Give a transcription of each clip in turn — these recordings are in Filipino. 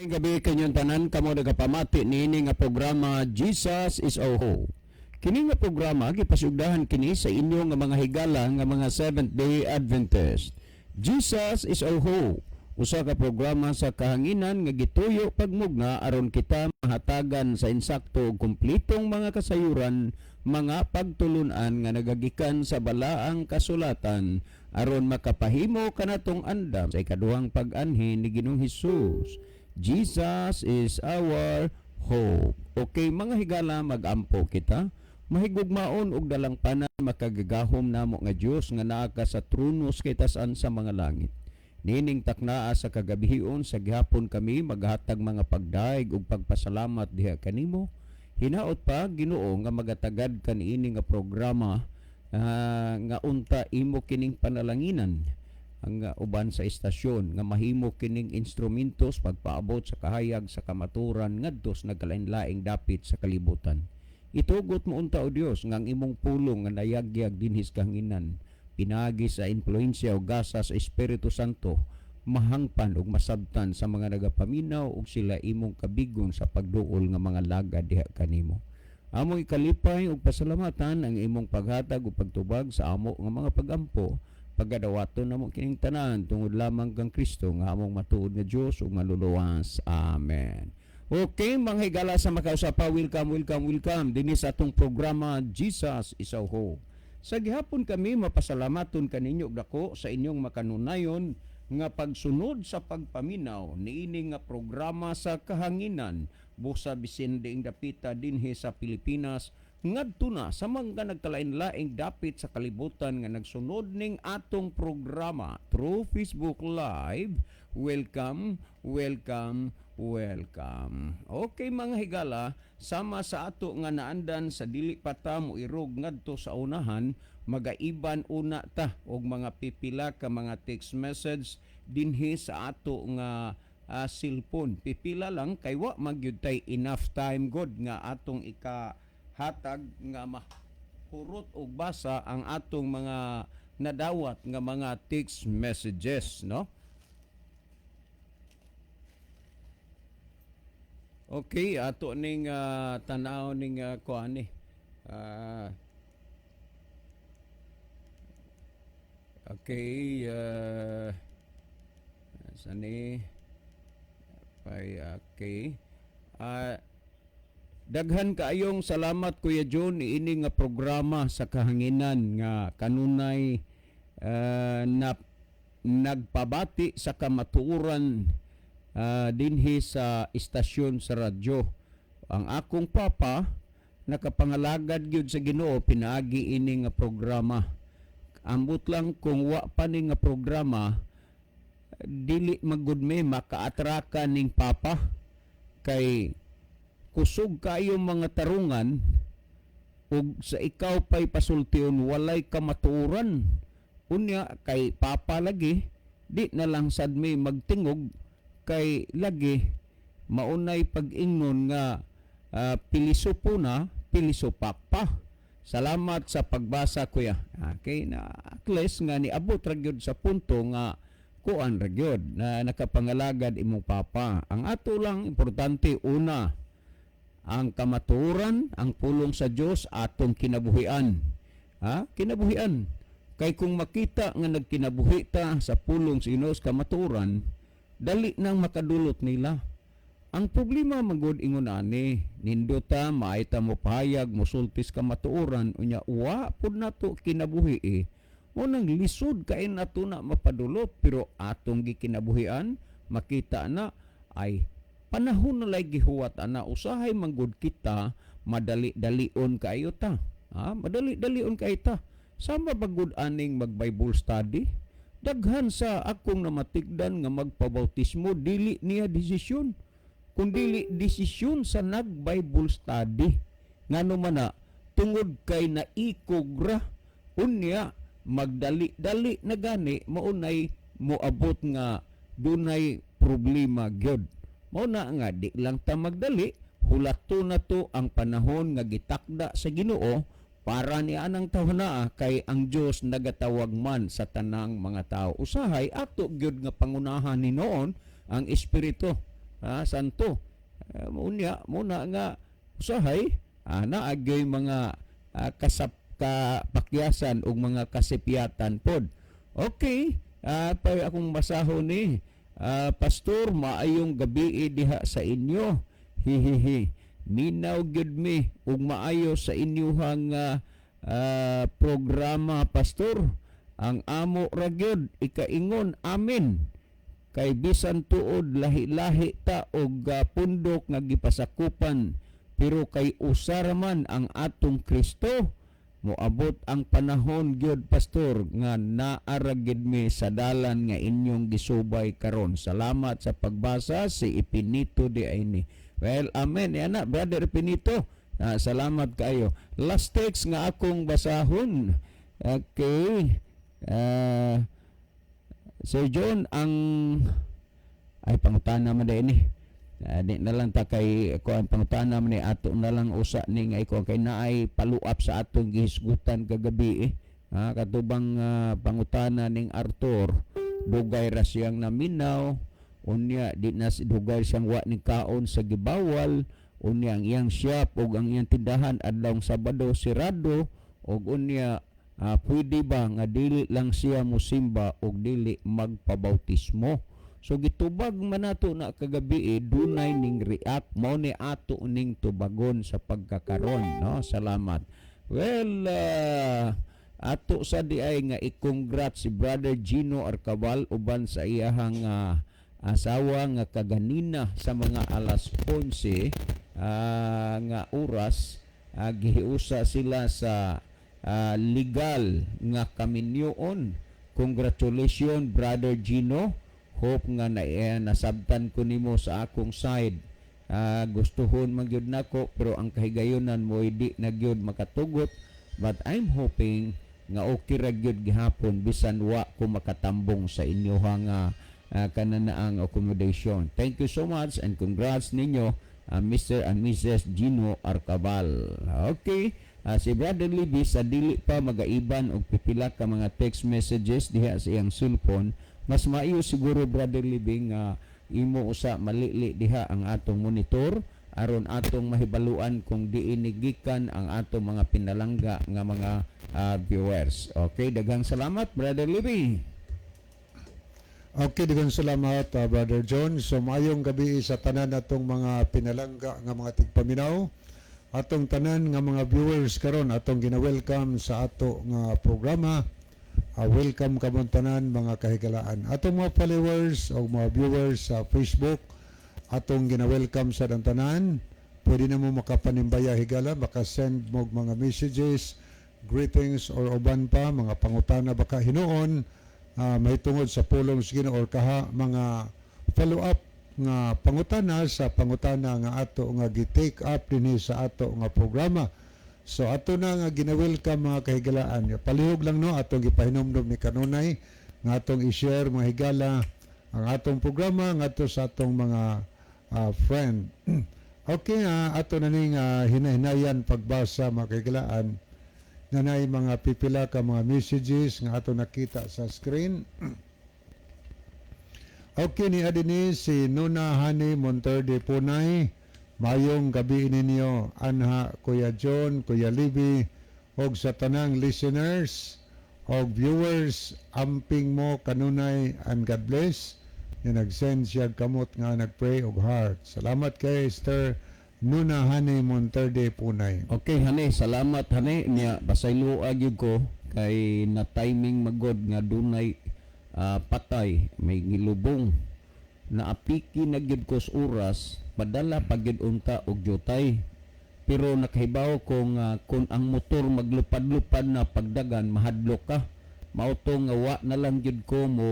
Gabi kanyang tanan kamo nagapamati niini nga programa Jesus is our hope. Kini nga programa gipasugdahan kini sa inyo nga mga higala nga mga Seventh-day Adventist. Jesus is our hope. Usa ka programa sa kahanginan nga gituyo pagmugna aron kita mahatagan sa insakto ug kumplitong mga kasayuran, mga pagtulunan nga nagagikan sa balaang kasulatan aron makapahimo kanatong andam sa ikaduhang pag-anhi ni Ginoong Hesus. Jesus is our hope. Okay, mga higala, mag-ampo kita. Mahigugmaon og dalang panan makagagahom namo nga Dios nga naa ka sa trono kay tas-an sa mga langit. Nining taknaa sa kagabihion sa gihapon kami maghatag mga pagdaig ug pagpasalamat diha kanimo. Hinaot pa Ginoo nga magatagad kaniini nga programa nga unta imo kining panalanginan ang uban sa istasyon nga mahimo kining instrumentos pagpaabot sa kahayag sa kamaturan ngadto sa nagkalain-laing dapit sa kalibutan. Itugot mo unta o Dios nga ang imong pulong nga nayagyag dinhis kahanginan pinagi sa influensya o gasa sa Espiritu Santo mahangpan ug masabtan sa mga nagapaminaw ug sila imong kabigon sa pagduol nga mga lagad diha kanimo. Among ikalipay ug pasalamatan ang imong paghatag ug pagtubag sa amo nga mga pagampo pagadawaton namo kining tanan tungod lamang kang Kristo nga among matuod nga Dios ug maluluwas. Amen. Okay, mga higala sa makausapa, welcome dinhi sa atong programa Jesus is our hope. Sa gihapon kami mapasalamaton kaninyo og dako sa inyong makanunayon nga pagsunod sa pagpaminaw niini nga programa sa kahanginan busa bisin diing dapita dinhi sa Pilipinas ngadto na sa mga nagkalain-laing dapit sa kalibutan nga nagsunod ning atong programa through Facebook Live. Welcome. Okay mga higala, sama sa ato nga naandan sa dili pa ta mo irog ngadto sa unahan, magaiban una ta og mga pipila ka mga text message dinhi sa ato nga cellphone. Pipila lang kay wa magyud tay enough time god nga atong hatag nga mahurot og basa ang atong mga nadawat nga mga text messages, no? Okay, ato ning tanaw ning kuani. Okay, sani okay. Daghan kaayong salamat Kuya John ini nga programa sa kahanginan nga kanunay na nagpabati sa kamatuoran dinhi sa istasyon sa radyo. Ang akong papa nakapangalagad gyud sa Ginoo pinaagi ini nga programa. Ambot lang kung wa pa ni nga programa dili magudme makaatrakan ning papa kay kusog kayo mga tarungan ug sa ikaw pa'y pasultion walay kamatuoran unya kay papa lagi di na lang sad may magtingog kay lagi maunay pag-ingnon nga piliso po na pilisopak pa. Salamat sa pagbasa kuya. Okay na at least nga niabot ra gyud sa punto nga kuan ra gyud na nakapangalagad imong papa. Ang ato lang importante una ang kamatuoran, ang pulong sa Dios atong kinabuhian. Kinabuhian. Kay kung makita nga nagkinabuhi ta sa pulong sa Ginoo sa kamatuoran, dali nang makadulot nila. Ang problema magud ingon ani, nindot ta maay ta mo pahayag mosultis kamatuoran unya wa pud nato kinabuhi mo nang lisod kay nato na mapadulot pero atong gikinabuhian makita na ay panahon na lay gihuwat ana usahay manggod kita madali-dalion kayo ta. Madali-dalion kayo ta. Sama bagud aning mag-Bible study. Daghan sa akong namatigdan nga magpabautismo dili niya desisyon. Kung dili desisyon sa nag-Bible study. Ngano man na tungod kay naikog ra unya magdali-dali na gani maunay moabot nga dunay problema gyud. Mao na nga di lang ta magdali, hulato na to ang panahon nga gitakda sa Ginoo para ni anang tawhana kay ang Dios nagatawag man sa tanang mga tao. Usahay ato gyud nga pangunahan ni noon ang Espiritu. santo. Unya muna nga usahay naagay mga kapakyasan o mga kasipyatan pod. Okay, pa akong basahon ni Pastor, maayong gabi diha sa inyo. Hihihi. Minaw gyud mi ug maayo sa inyuhang programa, Pastor. Ang amo ra gyud ikaingon, amen. Kay bisan tuod lahi-lahi ta og pundok nga gipasakupan, pero kay usara man ang atong Kristo. Moabot ang panahon gyud, Pastor, nga naara gid mi sa dalan nga inyong gisubay karon. Salamat sa pagbasa si Ipinito de Aini. Well, amen. Yan na, Brother Ipinito. Salamat kayo. Last text nga akong basahon. Okay. Sir John, pangutana man din eh. Di na lang ta kay kuan pangutana man ni ato na lang usa ni nga ikaw kay naay paluap sa atong gihisgutan kagabi eh. Katubang pangutana ning Arthur, dugay ra siyang naminaw, unya di na dugay siyang wa ni kaon sa gibawal, unya ang iyang shop ug ang iyang tindahan adlaw Sabado sirado, ug unya pwede ba nga dili lang siya mosimba ug dili magpabautismo. So gitubag man nato na kagabi dunay ning react mo ni ato ning tubagon sa pagkakaron, no? Salamat. Well, ato sa di ay nga i-congrats si Brother Gino Arcabal uban sa iyahang asawa nga kaganina sa mga alas 11 nga oras gihiusa sila sa legal nga kaminyoon. Congratulations, Brother Gino. Hope nga nasabtan ko nimo sa akong side. Gustuhon man gyud nako, pero ang kahigayonan mo di na gyud makatugot, but I'm hoping nga okay ra gyud gihapon bisan wa ko makatambong sa inyo nga kananaang accommodation. Thank you so much and congrats ninyo, Mr. and Mrs. Gino Arcabal. Okay. Si Brother Libby sa dili pa magaiban og pipila ka mga text messages diha sa iyang cellphone, mas maayo siguro, Brother Libby, nga imo usa malili diha ang atong monitor aron atong mahibaluan kung diin gikan ang atong mga pinalangga nga mga viewers. Okay, daghang salamat, Brother Libby. Okay, daghang salamat, Brother John. So maayong gabi sa tanan atong mga pinalangga nga mga tigpaminaw, atong tanan nga mga viewers karon atong gina-welcome sa ato nga programa. Welcome kamon tanan mga kahigalaan. Atong mga followers o mga viewers sa Facebook, atong gina-welcome sa tanan. Pwede na mo makapanimbaya higala, maka-send mo mga messages, greetings or uban pa, mga pangutana baka hinuon, may tungod sa pulong sige or kaha mga follow-up nga pangutana sa pangutana nga ato nga gi-take up dinhi sa ato nga programa. So ato na nga gina-welcome mga kahigalaan. Palihog lang no atong gipahinomdom ni kanunay nga atong i-share mga higala ang atong programa ngadto sa atong mga friend. Okay, ato na ning hinahinayan pagbasa mga kahigalaan. Nanay mga pipila ka mga messages nga ato nakita sa screen. Okay, ni adini si Nuna Hani Monterde Punay. Mayong gabi ninyo, Anha, Kuya John, Kuya Libby, og sa tanang listeners, og viewers, amping mo kanunay and God bless. Yung nag-send siya kamot nga nag-pray og heart. Salamat kay Esther Nuna Hani Monterde Punay. Okay, Hani, salamat Hani. Niya, basaylo agyud ko kay na timing magod nga dunay patay, may gilubong. Naapiki na gyud ko sa oras, padala pagyud unta og jutay. Pero nakahibaw kung kung ang motor maglupad-lupad na pagdagan mahadlok ka. Mauto nga wa na lang gyud ko mo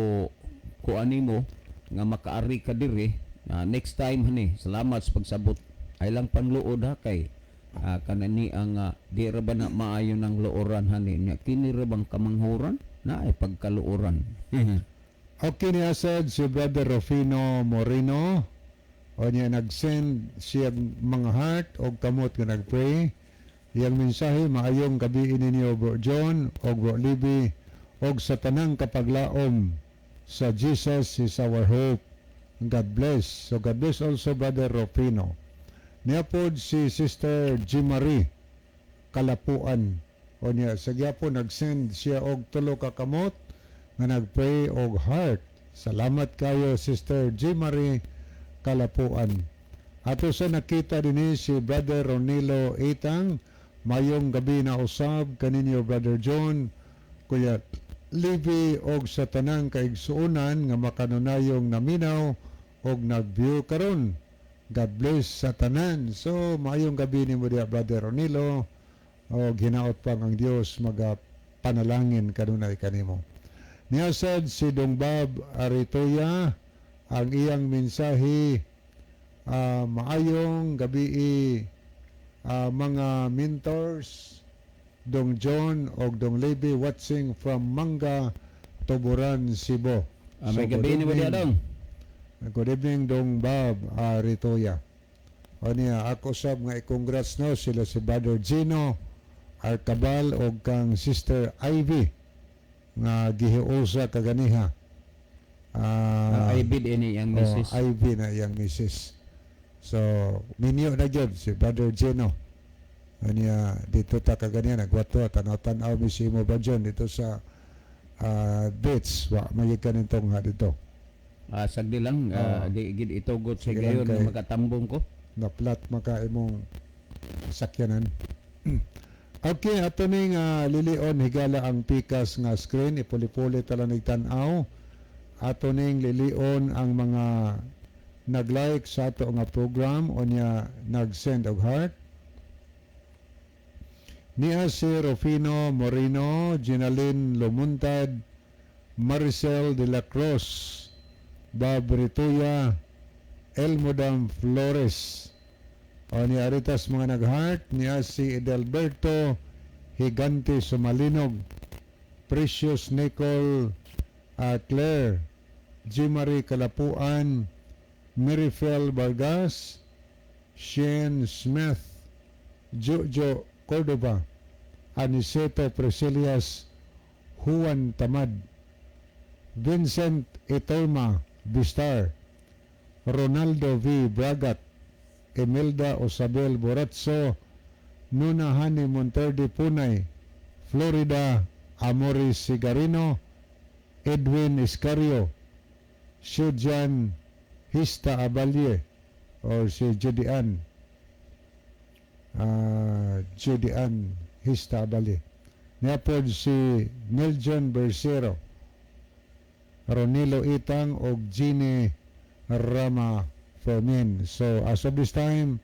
kuani mo nga makaari ka diri. Next time Hani, salamat sa pagsabot. Ay lang panluod ha kay kanani ang di ra ba na maayo ng luoran Hani. Nya kini ra bang kamanghuran na ay pagkaluoran. Okay, niya said si Brother Rufino Moreno. O niya nag-send siya mga heart o kamot nga nag-pray. Iyang mensahe, maayong gabi ninyo Bro John o Bro Libby o sa tanang kapaglaom sa Jesus is our hope. God bless. So God bless also Brother Rufino. Niya po si Sister G. Marie Kalapuan. O niya, sa gyapon nag-send siya og tulo ka kamot nga nagpray og heart. Salamat kayo Sister G. Marie Kalapuan. Ato sa nakita din si Brother Ronilo Itang. Mayong gabi na usab kaninyo Brother John, Kuya Libby og sa tanang kaigsuonan nga makanunayong naminaw og nag-view karon. God bless sa tanan. So mayong gabi ni mo diya Brother Ronilo og hinaot pang ang Dios magapanalangin kanunay kanimo. Niya sad si Dongbab Aritoya ang iyang mensahe, maayong gabi mga mentors Dong John o Dong Levy watching from Manga, Tuburan, Cebu. May gabi ni mo diya dong. Good evening Dong Bob Ritoya. O niya, ako sab nga i-congrats no sila si Brother Gino Arcabal o kang Sister Ivy nga gihiusa kaganiha. Ivy din yang misis. Ivy na iyang misis. So, minyo na gyud si Brother Gino. Niya dito ta kaganiya nagwato tanaw-tanaw mi si mo ba dyan dito sa dates wa magikan nitong nga dito. Sagdi lang di gid itugot sa Sige gayon lang kay- makatambong ko. Na plat maka imong sakyanan. Okay, ato ning lilion higala ang pikas nga screen ipuli-puli tala nagtan-aw. Ato ning lilion ang mga nag-like sa ato nga program o niya nag-send og heart. Niya si Rufino Moreno, Ginaline Lumuntad, Maricel de la Cruz, Bob Rituya, Elmodam Flores. O niya aritas mga nag-heart, niya si Edelberto Higante Sumalinog, Precious Nicole Claire, G. Marie Kalapuan, Mirifel Vargas, Shane Smith, Jojo Cordova, Aniceto Presilias, Juan Tamad, Vincent Etorma Bistar, Ronaldo V. Bragat, Emelda Osabel Boratso, Nuna Hani Monterde Punay, Florida Amoris Sigarino, Edwin Iscario, Shudjan Hista Abalye, or si Judian Hista Abalye. Niapod si Neljon Bersero, Ronilo Itang o Gine Rama Fermin. So as of this time,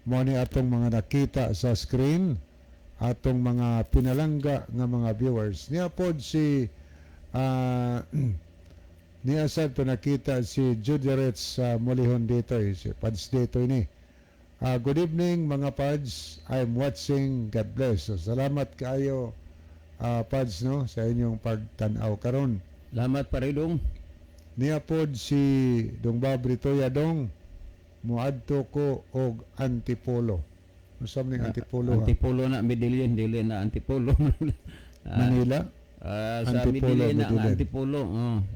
mo ni atong mga nakita sa screen, atong mga pinalangga nga mga viewers. Niapod si niya sa ito nakita si Judirets Molihon dito, si Pads dito ini. Good evening mga Pads, I'm watching, God bless. So, salamat kayo Pads no, sa inyong pagtanaw karon. Salamat paridong. Niya pod si Dong Babritoya Dong, muadto ko og Antipolo. Usab ning Antipolo ha? Antipolo na Medellin, dili na Antipolo. Manila? Sa Antipolo, Medellin na ang Medellin. Antipolo.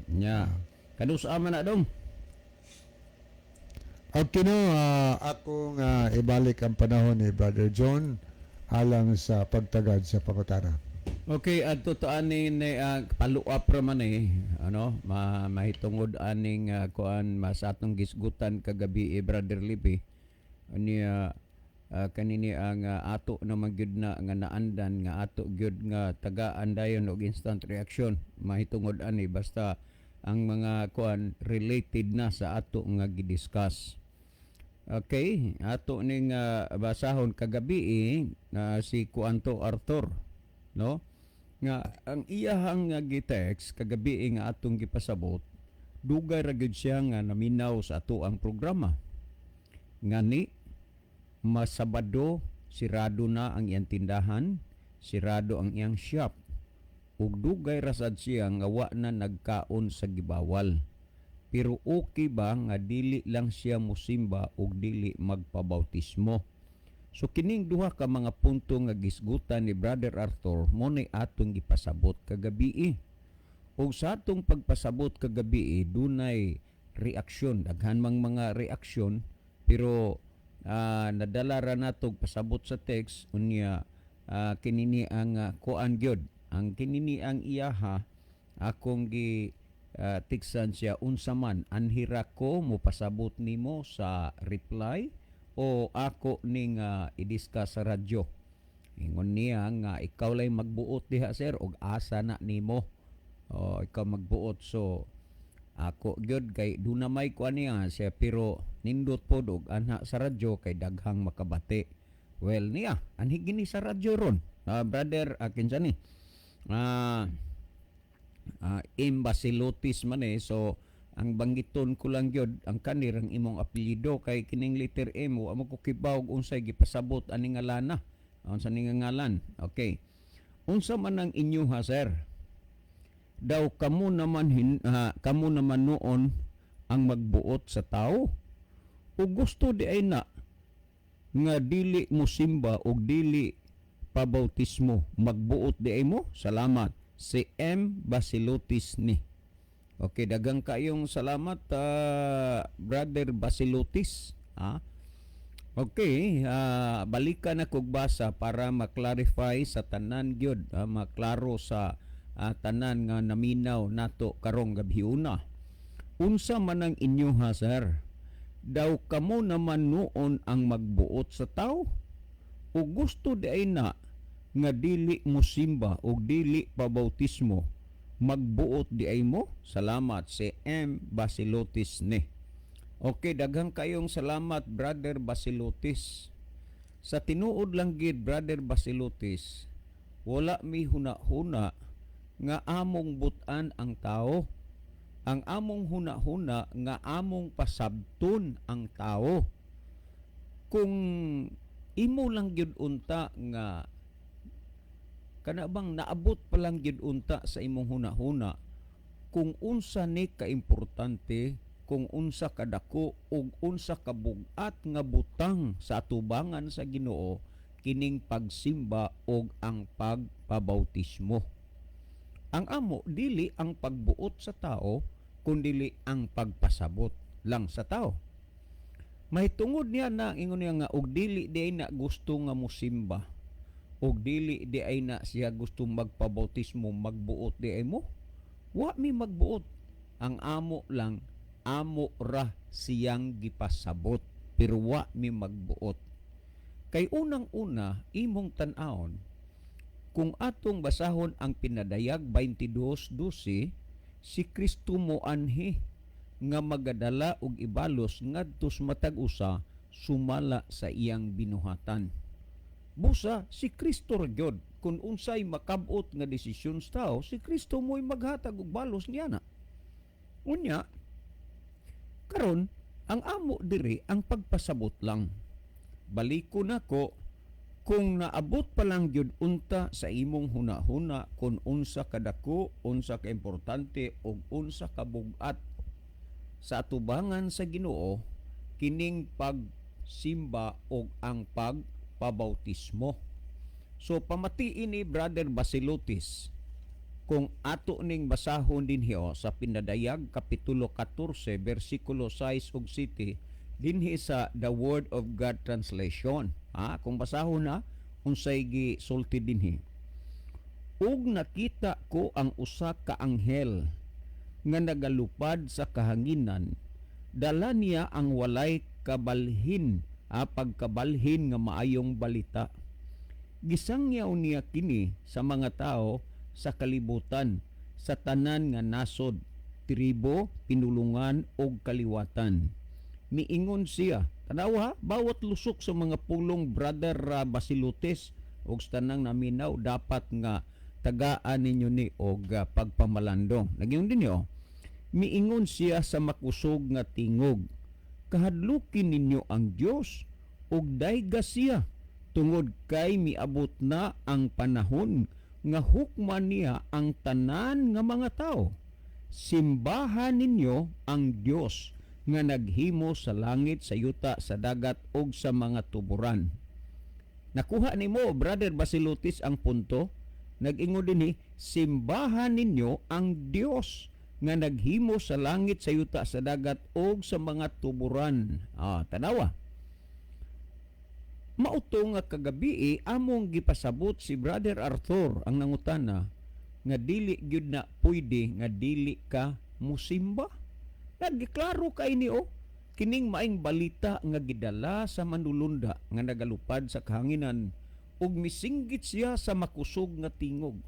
Nya. Kadus man na dong. Okay no, ako nga ibalik ang panahon ni Brother John alang sa pagtagad sa pangutana. Okay, adto to aning paluap ra man ano, mahitungod aning kuan sa atong gisgutan kagabi Brother Libby. Niya kanini ang ato naman gyud na nga naandan nga ato gyud nga tagaan dayon og instant reaction. Mahitungod ani basta ang mga kuan related na sa ato nga gidiscuss. Okay, ato ning basahon kagabi si Kuanto Arthur, no? Nga ang iyahang gitext kagabi nga atong gipasabot, dugay ra gyud siya nga naminaw sa ato ang programa. Ngani masabado sirado na ang iyang tindahan, sirado ang iyang shop. Ug dugay ra sad siya nga wa na nagkaon sa gibawal. Pero okay ba nga dili lang siya musimba ug dili magpabautismo? So kining duha ka mga punto nga gisgutan ni Brother Arthur mo ni atong gipasabot kagabi. Ug sa atong pagpasabot kagabi dunay reaksyon, daghan mang mga reaksyon, pero nadala ra natog pasabot sa text unya kinini ang kuan gyud, ang kinini ang iyaha akong gi tiksan siya unsa man anhira ko mo pasabot nimo sa reply o ako ning i-discuss sa radyo. Ingon niya nga ikaw lay magbuot diha sir og asa na nimo. O ikaw magbuot, so ako gyud kay dunamay ko niya siya pero nindot pod og anha sa radyo kay daghang makabati. Well niya anhi gini sa radyo ron. Brother kinsa ni? Imbasilotis man so ang banggiton ko lang gyud ang kanirang imong apelyido kay kining letter M wa mo ko kibaw og unsay gipasabot ani ngalana. Unsa ni ngalan? Okay. Unsa man ang inyo ha sir? Daw kamo naman noon ang magbuot sa tao o gusto di ay na nga dili mo simba o dili pabautismo magbuot di ay mo? Salamat. Si M. Basilotis ni. Okay, dagang kayong salamat Brother Basilotis. Okay, balikan na kog basa para maklarify sa tanan gyud, maklaro sa tanan nga naminaw nato karong gabhiuna. Unsa man ang inyo ha sir? Daw kamo naman noon ang magbuot sa tao? O gusto di ay na nga dili mo simba o dili pabautismo magbuot di ay mo? Salamat si M. Basilotis ni. Okay, daghang kayong salamat Brother Basilotis. Sa tinuod lang gid Brother Basilotis, wala mi huna-huna nga among butan ang tao. Ang among huna-huna nga among pasabton ang tao. Kung imo lang gyud unta nga kana bang naabot pa lang gyud unta sa imong huna-huna kung unsa ni kaimportante, kung unsa kadako ug unsa kabug-at nga butang sa atubangan sa Ginoo kining pagsimba ug ang pagpabautismo. Ang amo dili ang pagbuot sa tao kundi ang pagpasabot lang sa tao. Mahitungod niya na ingon niya nga og dili di ay na gusto nga mosimba og dili di ay na siya gusto magpabautismo magbuot di ay mo. Wa mi magbuot. Ang amo lang amo ra siyang gipasabot pero wa mi magbuot. Kay unang-una imong tan-awon kung atong basahon ang pinadayag 22:12 si Kristo mo anhi nga magadala og ibalos ngadto matag usa sumala sa iyang binuhatan. Busa si Kristo ra gyud kun unsay makab-ot nga desisyon sa tao si Kristo mo'y maghatag og balos niya na. Unya karon ang amo diri ang pagpasabot lang. Baliko nako kung naabot pa lang gyud unta sa imong huna-huna kung unsa kadako, unsa ka importante ug unsa kabug-at sa atubangan sa Ginoo kining pagsimba ug ang pagpabautismo. So pamatiin ni Brother Basilotis kung ato ning basahon dinhi sa Pinadayag kapitulo 14 bersikulo 6 ug 7 dinhi sa The Word of God translation. Kung basahon na unsay gisulti dinhi. Ug nakita ko ang usa ka anghel nga nagalupad sa kahanginan, dala niya ang walay kabalhin, pagkabalhin nga maayong balita. Gisangyaw niya kini sa mga tao sa kalibutan, sa tanan nga nasod, tribo, pinulungan ug kaliwatan. Miingon siya, tanawa, bawat lusok sa mga pulong Brother Basilotis ug tanang naminaw dapat nga tagaan ninyo ni og pagpamalandong. Nagyon din niyo. Miingon siya sa makusog nga tingog, kahadlukin ninyo ang Dios ug dayga siya tungod kay miabot na ang panahon nga hukman niya ang tanan nga mga tao. Simbahan ninyo ang Dios nga naghimo sa langit, sa yuta, sa dagat ug sa mga tuburan. Nakuha nimo Brother Basilotis ang punto. Nag-ingon dinhi, simbahan ninyo ang Dios nga naghimo sa langit, sa yuta, sa dagat og sa mga tuburan. Tanawa. Mauto nga kagabi among gipasabot si Brother Arthur ang nangutana nga dili gyud na pwede nga dili ka musimba. Nagklaro kay ni kining maing balita nga gidala sa manulunda nga nagalupad sa kahanginan ug misinggit siya sa makusog nga tingog.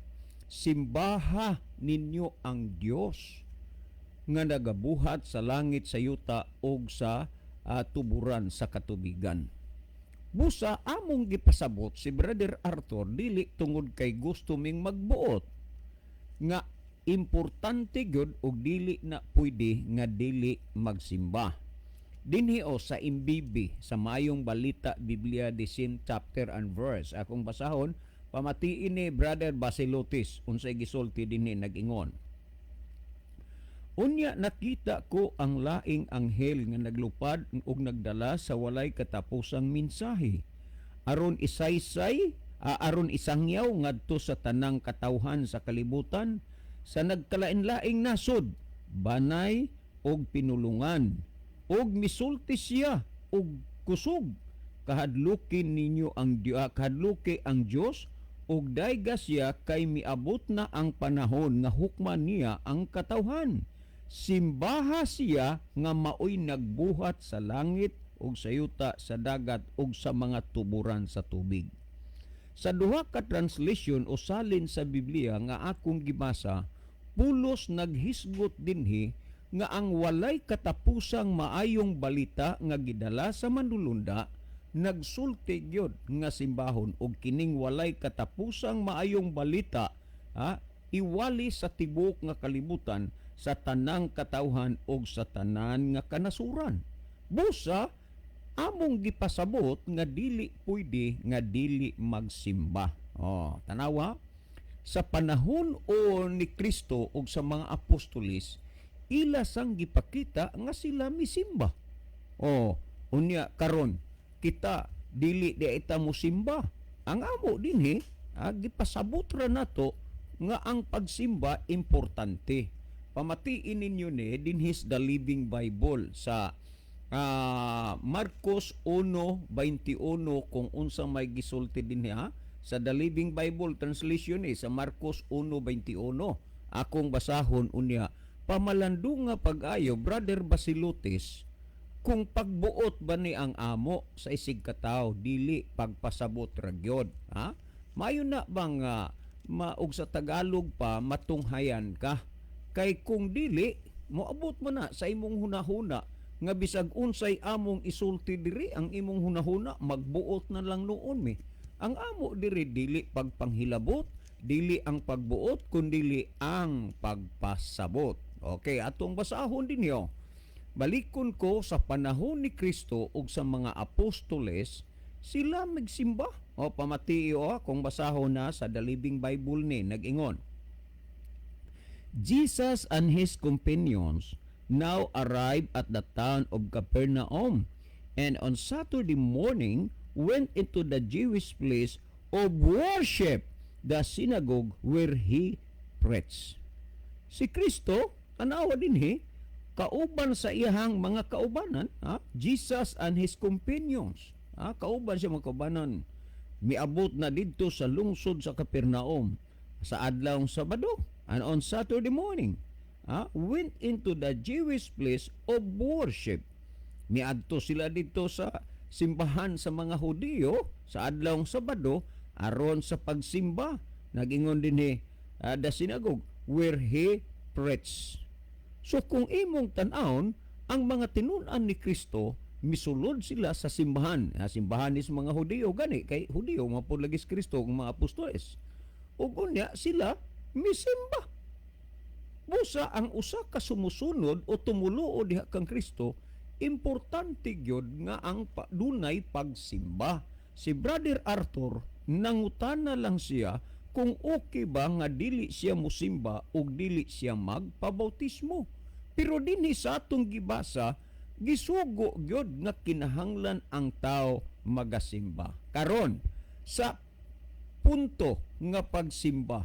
Simbaha ninyo ang Dios nga nagabuhat sa langit, sa yuta ug sa tuburan sa katubigan. Busa among gipasabot si Brother Arthur dili tungod kay gusto ming magbuot nga importante gyud og dili na pwede nga dili magsimba. Dinhi sa imbibi sa Mayong Balita Biblia 10 chapter and verse. Akong basahon, pamatiin ni Brother Basilotis unsay gisulti dinhi nag-ingon. Unya nakita ko ang laing anghel nga naglupad ug nagdala sa walay katapusang mensahe aron isangyaw ngadto sa tanang katawhan sa kalibutan sa nagkalain-laing nasod, banay og pinulungan, og misulti siya og kusog kahadluki ang Dios og dayga siya kay miabot na ang panahon nga hukman niya ang katawhan. Simbaha siya nga maoy nagbuhat sa langit ug sa yuta, sa dagat ug sa mga tuburan sa tubig. Sa duha ka translation o salin sa Biblia nga akong gibasa, pulos naghisgot dinhi nga ang walay katapusang maayong balita nga gidala sa manulunda nagsulti gyud nga simbahon ug kining walay katapusang maayong balita iwali sa tibuok nga kalibutan sa tanang katawhan ug sa tanan nga kanasuran. Busa among gipasabot nga dili pwede nga dili magsimba. Tanawa, sa panahon ni Kristo ug sa mga apostolis, ila sang gipakita nga sila misimba. Unya karon kita dili di ita mosimba. Ang amo dinhi gipasabot ra nato nga ang pagsimba importante. Pamatiin ninyo ni dinhis the Living Bible sa Marcos 1:21 kung unsa may gisulti dinhi sa The Living Bible Translation sa Marcos 1:21. Akong basahon unya, pamalando nga pag-ayo Brother Basilotis, kung pagbuot ba ni ang amo sa isig katawo dili pagpasabot ra gyud. Mayo na bang maug sa Tagalog pa matunghayan ka? Kay kung dili, moabot mo na sa imong hunahuna nga bisag unsay among isulti diri ang imong hunahuna, magbuot na lang noon mi. Ang amo diri dili pagpanghilabot, dili ang pagbuot, kundili ang pagpasabot. Okay, atong basahon dinyo. Balikon ko sa panahon ni Kristo ug sa mga apostoles, sila magsimba. Pamatiyo kung basahon na sa The Living Bible ni nag-ingon. Jesus and his companions now arrived at the town of Capernaum, and on Saturday morning went into the Jewish place of worship, the synagogue where he preached. Si Kristo, tanawa dinhi, kauban sa iyahang mga kaubanan, Jesus and his companions. Kauban siya mga kaubanan. Miabot na didto sa lungsod sa Capernaum sa adlawng Sabado. And on Saturday morning, went into the Jewish place of worship. Miadto sila dito sa simbahan sa mga Hudiyo sa adlawng Sabado aron sa pagsimba. Nagingon din the synagogue where he preached. So kung imong tan-awon, ang mga tinun-an ni Kristo, misulod sila sa simbahan. Simbahan is mga Hudiyo gani kay Hudiyo mapud lagi si Kristo ang mga apostoles. Ug unya sila misimba. Busa ang usa ka sumusunod o tumuluo diha kang Kristo, importante gyud nga ang dunay pagsimba. Si Brother Arthur nangutana lang siya kung okay ba nga dili siya musimba o dili siya magpabautismo. Pero dinhi sa atong gibasa, gisugo gyud nga kinahanglan ang tao magasimba. Karon sa punto nga pagsimba,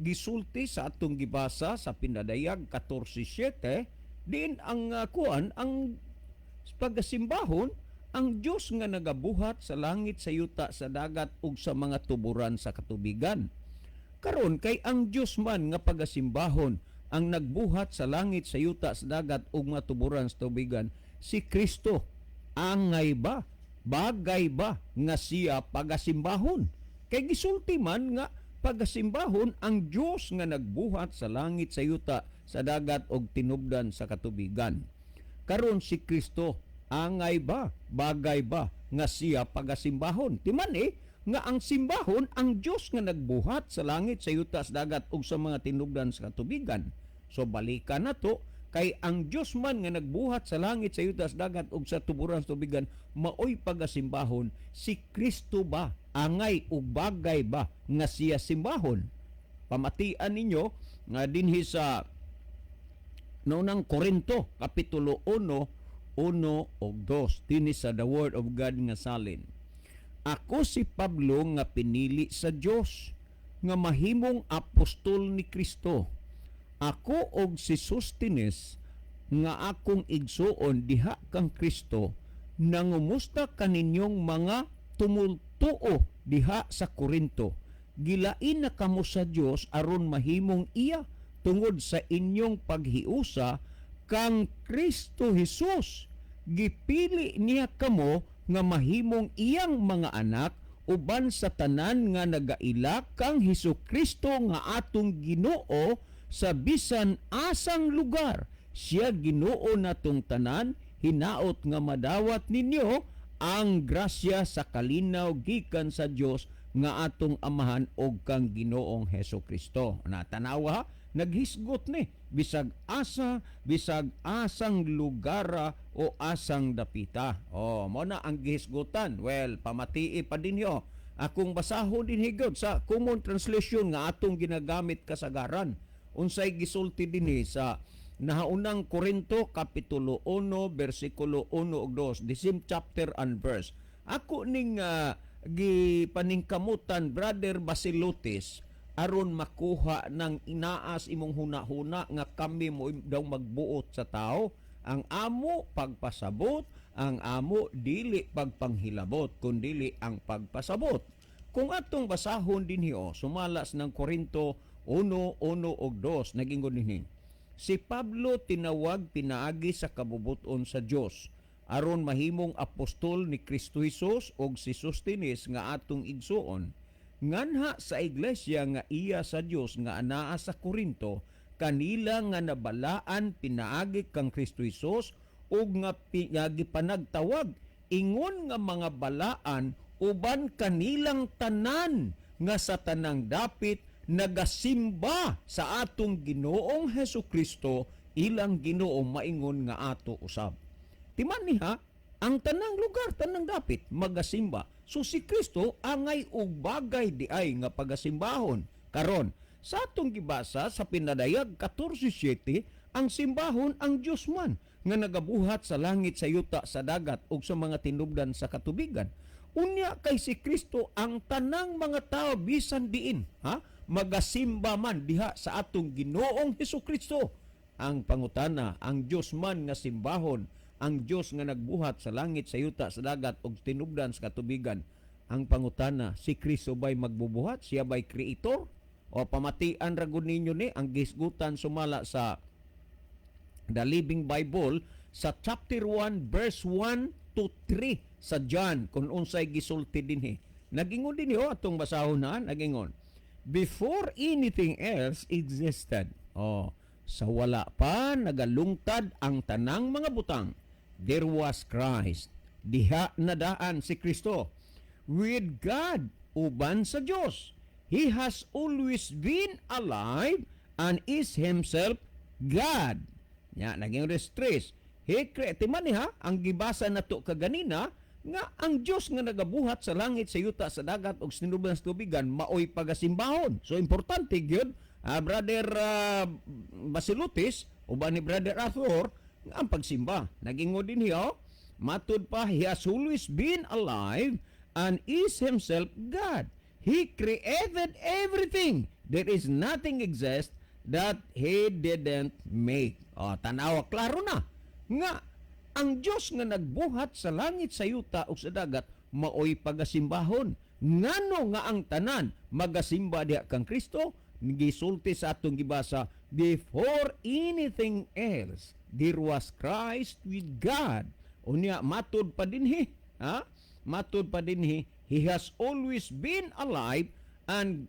gisulti sa atong gibasa sa Pinadayag 14:7 din ang kuan ang pagasimbahon ang Dios nga nagabuhat sa langit, sa yuta, sa dagat ug sa mga tuburan sa katubigan. Karon kay ang Dios man nga pagasimbahon ang nagbuhat sa langit, sa yuta, sa dagat ug mga tuburan sa tubigan, si Kristo. Angay ba? Bagay ba nga siya pagasimbahon? Kay gisulti man nga pagasimbahon ang Dios nga nagbuhat sa langit, sa yuta, sa dagat ug tinubdan sa katubigan. Karon si Kristo, angay ba, bagay ba nga siya pagasimbahon? Timan nga ang simbahon ang Dios nga nagbuhat sa langit, sa yuta, sa dagat ug sa mga tinubdan sa katubigan. So balikan nato kay ang Dios man nga nagbuhat sa langit, sa yuta, sa dagat ug sa tuburan sa tubigan, maoy pagasimbahon. Si Kristo ba, angay ug bagay ba nga siya simbahon? Pamatian ninyo nga dinhi sa Noong Korinto, Kapitulo 1, 1 o 2, dinhi sa The Word of God nga salin. Ako si Pablo nga pinili sa Dios nga mahimong apostol ni Kristo. Ako og si Sostines nga akong igsuon diha kang Kristo nangumusta kaninyong mga tumultuo diha sa Korinto. Gilain na kamo sa Dios aron mahimong iya tungod sa inyong paghiusa kang Kristo Jesus. Gipili niya kamo nga mahimong iyang mga anak uban sa tanan nga nagaila kang Hesukristo nga atong Ginoo sa bisan asang lugar. Siya Ginoo natong tanan, hinaot nga madawat ninyo ang grasya sa kalinaw gikan sa Dios nga atong Amahan og kang Ginoong Hesukristo. Natanawa, naghisgot ni bisag asa, bisag asang lugara o asang dapita. Mo na ang gihisgutan. Well, pamatii pa din yo. Akong basahon din higod sa Common Translation nga atong ginagamit kasagaran. Unsay gisulti dinhi sa nahaunang Korinto Kapitulo 1 versikulo 1 ug 2, the same chapter and verse. Ako ning gipaningkamutan Brother Basilotes aron makuha ng inaas imong hunahuna nga kami mo daw magbuot sa tao. Ang amo pagpasabot, ang amo dili pagpanghilabot, kundili ang pagpasabot. Kung atong basahon dinhi sumalas ng Korinto 1:1 ug 2, nagingon dinhi. Si Pablo tinawag pinaagi sa kabubuton sa Dios aron mahimong apostol ni Kristo Jesus og si Sostines nga atong igsuon. Nganha sa iglesia nga iya sa Dios nga anaa sa Korinto, kanila nga nabalaan pinaagi kang Kristo Jesus ug nga gipanagtawag ingon nga mga balaan uban kanilang tanan nga sa tanang dapit nagasimba sa atong Ginoong Hesukristo, ilang Ginoo maingon nga ato usab. Timan niha ang tanang lugar, tanang dapit magasimba. So si Kristo angay og bagay di ay nga pagasimbahon. Karon sa atong gibasa sa Pinadayag 14:7, ang simbahon ang Dios man nga nagabuhat sa langit, sa yuta, sa dagat ug sa mga tinubdan sa katubigan. Unya kay si Kristo ang tanang mga tao bisan diin, magasimba man diha sa atong Ginoong Hesukristo. Ang pangutana, ang Dios man nga simbahon, ang Dios nga nagbuhat sa langit, sa yuta, sa dagat ug tinubdan sa katubigan. Ang pangutana, si Kristo ba'y magbubuhat? Siya ba'y creator? O pamatian ra gud ninyo ni ang gisgutan sumala sa The Living Bible sa chapter 1 verse 1 to 3 sa John kung unsay gisulti dinhi. Nagingon dinhi atong basahon na, nagingon. Before anything else existed. Sa wala pa nagalungtad ang tanang mga butang, there was Christ. Diha nadaan si Kristo. With God, uban sa Dios. He has always been alive and is himself God. Naging stress. Timan niya, ang gibasa na to kaganina, nga ang Dios nga nagabuhat sa langit, sa yuta, sa dagat ug sinubdan sa tubigan maoy pagasimbahon. So importante gyud, Brother Basilotes uban ni Brother Arthur ang pagsimba. Nagingon din hiyo, matud pa, he has always been alive and is himself God. He created everything. There is nothing exist that He didn't make. O, tanawa, klaro na. Nga, ang Diyos nga nagbuhat sa langit, sa yuta, o sa dagat, maoy pagasimbahon. Ngano nga ang tanan, magasimba diha kang Kristo, gisulti sa atong gibasa, before anything else, there was Christ with God. Unya, matod pa dinhi. Ha? Matod pa dinhi, He has always been alive, and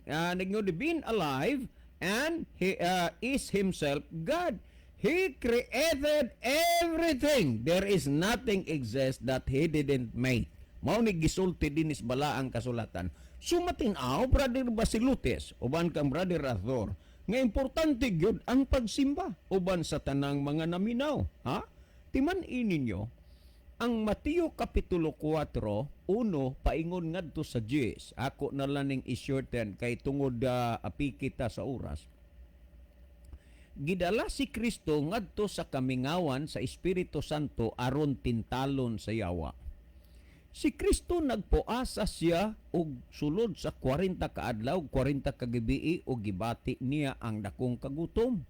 been alive, and He is Himself God. He created everything. There is nothing exist that He didn't make. Mao ni gisulti dinis bala ang kasulatan. Sumatinaw, Brother Basilutis, uban kang Brother Arthur, nga importante gyud ang pagsimba uban sa tanang mga naminaw. Ha? Timan ininyo, ang Mateo Kapitulo 4, 1, paingon ngadto sa 10. Ako na laning i-shorten kay tungod api kita sa oras. Gidala si Kristo ngadto sa kamingawan sa Espiritu Santo aron tintalon sa yawa. Si Kristo nagpuasa siya og sulod sa 40 ka adlaw, 40 ka gabi og gibati niya ang dakong kagutom.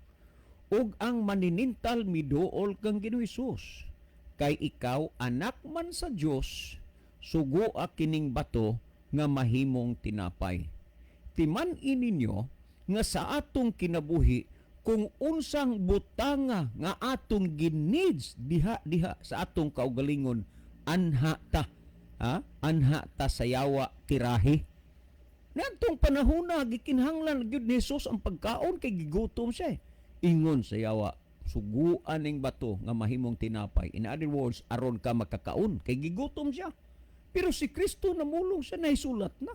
Ug ang maninintal miduol kang Ginoong Hesus. Kay ikaw anak man sa Dios, sugo kining bato nga mahimong tinapay. Timan ininyo nga sa atong kinabuhi kung unsang butanga nga atong gineeds diha sa atong kaugalingon, anha ta. Anha ta sa yawa tirahi. Nagtong panahona gikinhanglan gyud ni Hesus ang pagkaon kay gigutom siya. Ingon sa yawa, suguan ning bato nga mahimong tinapay. In other words, aron ka makakaon kay gigutom siya. Pero si Kristo namulong siya, naisulat na.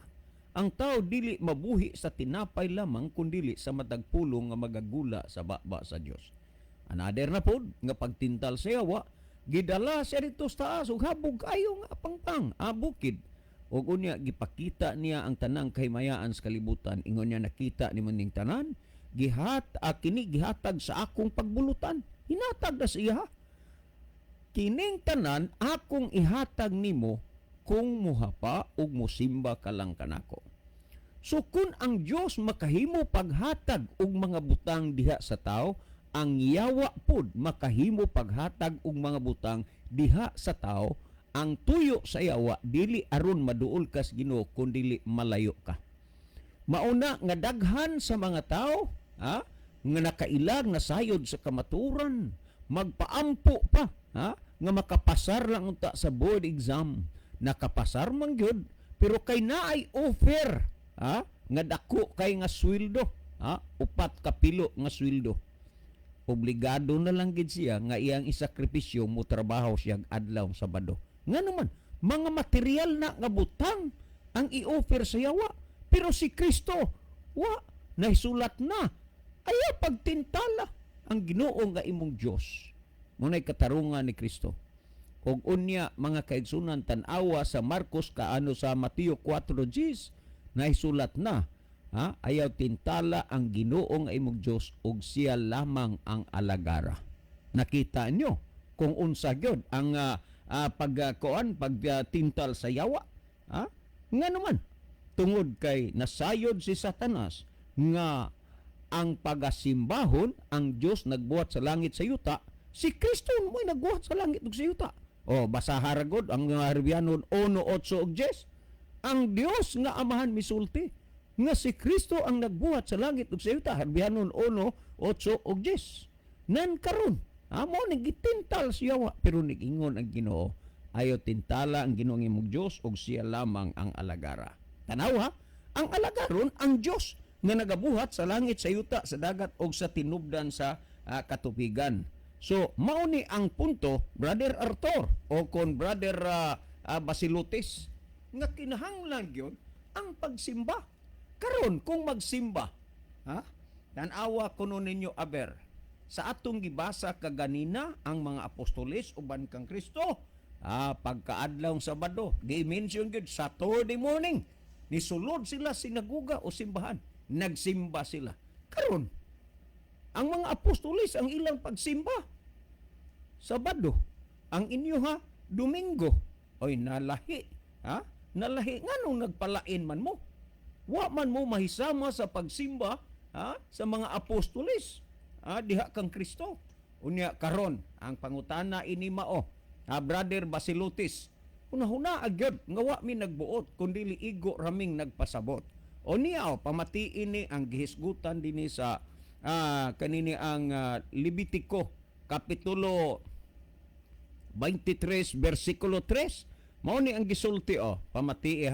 Ang tao dili mabuhi sa tinapay lamang kundi sa matag pulong nga magagula sa baba sa Dios. Another na pod nga pagtintal sa yawa, gidala siya dito sa taas ug habog kayo nga pangpang bukid. Ug unya gipakita niya ang tanang kahimayaan sa kalibutan. Ingon niya, nakita ni maning tanan, kini gihatag sa akong pagbulutan. Hinatag na siya. Kining tanan akong ihatag nimo kung muhapa ug mosimba ka lang kanako. So kung ang Dios makahimo paghatag og mga butang diha sa tao, ang yawa pod makahimo paghatag og mga butang diha sa tao. Ang tuyo sa yawa dili aron maduol ka sa Ginoo kundi malayo ka. Mauna nga daghan sa mga tao nga nakailag na sayod sa kamaturan, magpaampo pa nga makapasar lang unta sa board exam. Nakapasar man gyud pero kay naay offer nga dako kay nga sweldo, 4 ka pilo nga sweldo. Obligado na lang gid siya nga iyang isakripisyo mo trabaho siya adlaw Sabado. Nga naman, mga material na nga butang ang i-offer sa yawa. Pero si Kristo, naisulat na. Ayaw pagtintala ang Ginoo nga imong Dios. Munay katarungan ni Kristo. Og unya mga kaigsunan tan-awa sa Marcos kaano sa Mateo 4:10, naisulat na. Ayaw tintala ang Ginoo nga imong Dios ug siya lamang ang alagara. Nakita nyo kung unsa gyud ang pagtintal sa yawa. Nga naman tungod kay nasayod si Satanas nga ang pagasimbahon ang Dios nagbuhat sa langit sa yuta, si Kristo mo'y nagbuhat sa langit ug sa yuta. Basa haragod ang Hebreanon 1:8 ug 10. Ang Dios nga amahan misulti nga si Kristo ang nagbuhat sa langit ug sa yuta. Hebreanon 1:8 ug 10. Nan karon amo ni gitintal siya pero nigingon ang Ginoo, ayo tintala ang Ginoo imong Dios ug siya lamang ang alagara. Tanawa, ang alagaron ang Dios nga nagabuhat sa langit, sa yuta, sa dagat ug sa tinubdan sa katubigan. So, mao ni ang punto, Brother Arthur o kon Brother Basilutis, nga kinahanglan gyud ang pagsimba. Karon kung magsimba, tan-awa kuno ninyo aber sa atong gibasa kaganina ang mga apostoles uban kang Kristo, pagkaadlaw Sabado, gi-mention gyud Saturday morning, nisulod sila sinaguga o simbahan, nagsimba sila. Karon ang mga apostoles ang ilang pagsimba Sabado, ang inyo Domingo, oy nalahi, nalahi nganong nagpalain man mo. Wa man mo mahisama sa pagsimba sa mga apostoles, diha kang Kristo. Unya karon ang pangutana ini mao, Brother Basilutis, una-huna agyod nga wa mi nagbuot kundi liigo raming nagpasabot. O niya pamatiin ni ang gihisgutan dinhi sa kanini ang Levitico kapitulo 23 versikulo 3. Mao ni ang gisulti pamatii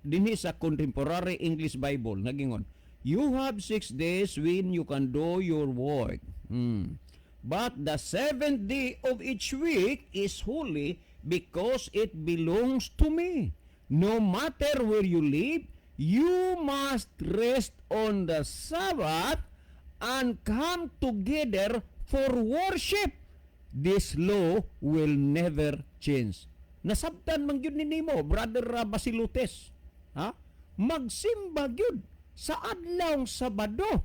dinhi sa Contemporary English Bible nagingon, you have 6 days when you can do your work. But the 7th day of each week is holy because it belongs to me. No matter where you live, you must rest on the Sabbath and come together for worship. This law will never change. Nasabtan man gyud nimo, Brother Basilutis. Magsimba gyud sa adlaw Sabado.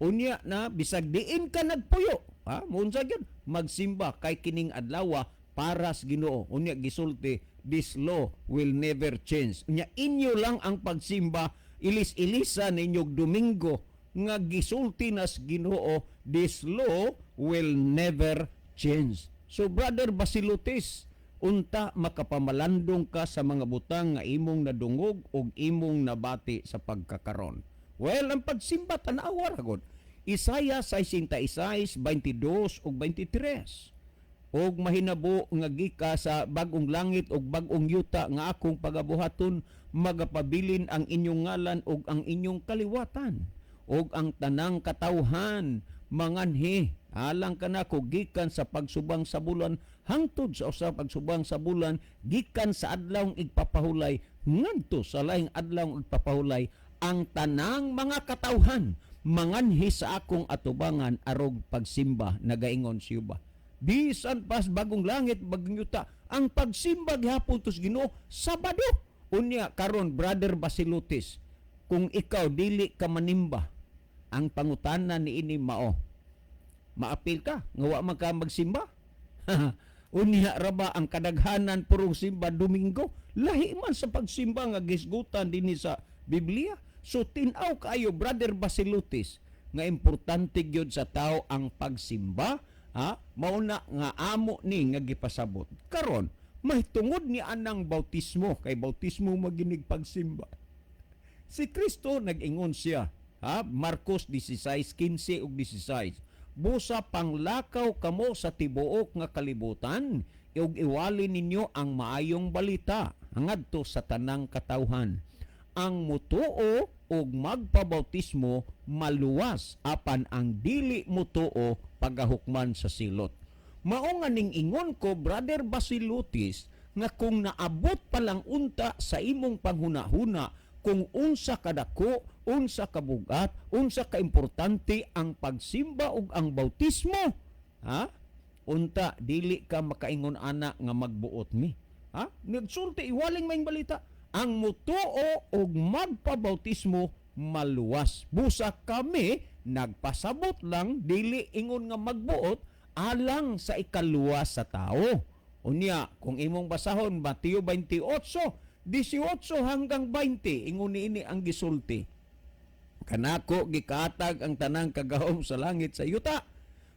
Unya na bisag diin ka nagpuyo, muunsa gyud magsimba kay kining adlaw para sa Ginoo. Unya gisulti, this law will never change. Unya inyo lang ang pagsimba, ilis-ilisa ninyog Domingo nga gisulti nas Ginoo, this law will never change. So Brother Basilutis, unta makapamalandong ka sa mga butang nga imong nadungog o imong nabati sa pagkakaron. Well, ang pagsimba tanawa ra gud. Isaiah 66:22 ug 23. Og mahinabo nga gika sa bag-ong langit ug bag-ong yuta nga akong pagabuhaton, magapabilin ang inyong ngalan ug ang inyong kaliwatan ug ang tanang katawhan manganhi alang kanako gikan sa pagsubang sa bulan hangtod sa usa pagsubang sa bulan gikan sa adlawng igpapahulay ngadto sa laing adlawng igpapahulay ang tanang mga katawhan manganhi sa akong atubangan arog pagsimba nagaingon siya. Bisan pas bagong langit bagong yuta ang pagsimba gihapon tos Ginoo Sabado. Unya karon Brother Basilutis, kung ikaw dili ka manimba, ang pangutana ni ini mao, maapil ka nga wa man ka magsimba? Unya ra ba ang kadaghanan purong simba Domingo? Lahi man sa pagsimba nga gisgutan dinhi sa Biblia. So tin-aw kayo Brother Basilutis nga importante gyud sa tao ang pagsimba, mauna nga amo ni nga gipasabot. Karon mahitungod ni anang bautismo, kay bautismo maginig pagsimba. Si Kristo nag-ingon siya, Marcos 16:15 ug 16. Busa panglakaw kamo sa tibuok nga kalibutan, ug iwali ninyo ang maayong balita ngadto sa tanang katawhan. Ang mutuo ug magpabautismo maluwas apan ang dili mutuo pagahukman sa silot. Mao nga ning ingon ko Brother Basilutis nga kung naabot pa lang unta sa imong panghuna-huna kung unsa kadako, unsa kabugat, unsa kaimportante ang pagsimba ug ang bautismo, unta dili ka makaingon ana nga magbuot mi. Nagsulti iwaling maing balita, ang mutuo ug magpabautismo maluwas. Busa kami nagpasabot lang dili ingon nga magbuot alang sa ikaluwas sa tao. Unya, kung imong basahon Mateo 28:18 hanggang 20, ingon niini ang gisulti. Kanako gikatag ang tanang kagahom sa langit sa yuta.